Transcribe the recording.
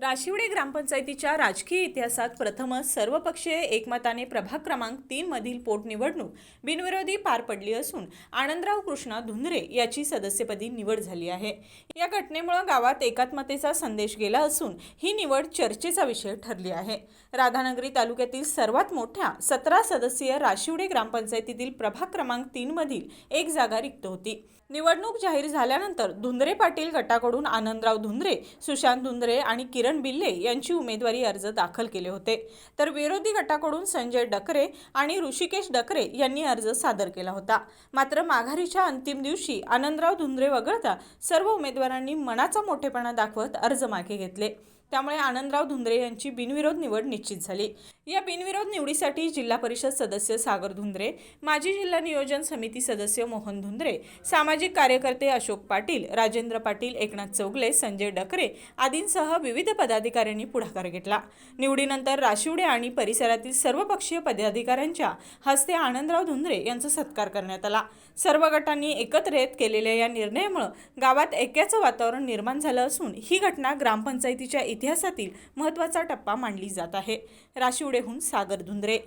राशिवडे ग्रामपंचायतीच्या राजकीय इतिहासात प्रथमच सर्वपक्षीय एकमताने प्रभाग क्रमांक 3 मधील पोटनिवडणूक बिनविरोधी पार पडली असून आनंदराव कृष्णा धुंद्रे याची सदस्यपदी निवड झाली आहे। या घटनेमुळे गावात एकात्मतेचा संदेश गेला असून ही निवड चर्चेचा विषय ठरली आहे। राधानगरी तालुक्यातील सर्वात मोठ्या 17 सदस्यीय राशिवडे ग्रामपंचायतीतील प्रभाग क्रमांक 3 मधील एक जागा रिक्त होती। निवडणूक जाहीर झाल्यानंतर धुंद्रे पाटील गटाकडून आनंदराव धुंद्रे, सुशांत धुंद्रे आणि किरण बिल्ले यांची उमेदवारी अर्ज दाखल केले होते, तर विरोधी गटाकडून संजय डकरे आणि ऋषिकेश डकरे यांनी अर्ज सादर केला होता। मात्र माघारीच्या अंतिम दिवशी आनंदराव धुंद्रे वगळता सर्व उमेदवारांनी मनाचा मोठेपणा दाखवत अर्ज मागे घेतले, त्यामुळे आनंदराव धुंद्रे यांची बिनविरोध निवड निश्चित झाली। या बिनविरोध निवडीसाठी जिल्हा परिषद सदस्य सागर धुंद्रे, माजी जिल्हा नियोजन समिती सदस्य मोहन धुंद्रे, सामाजिक कार्यकर्ते अशोक पाटील, राजेंद्र पाटील, एकनाथ चौगले, संजय डकरे आदींसह विविध पदाधिकाऱ्यांनी पुढाकार घेतला। निवडीनंतर राशिवडे आणि परिसरातील सर्वपक्षीय पदाधिकाऱ्यांच्या हस्ते आनंदराव धुंद्रे यांचा सत्कार करण्यात आला। सर्व गटांनी एकत्रित केलेल्या या निर्णयामुळे गावात ऐक्याचं वातावरण निर्माण झालं असून ही घटना ग्रामपंचायतीच्या इतिहासातील महत्त्वाचा टप्पा मानली जात आहे। राशिवडेहून सागर धुंद्रे।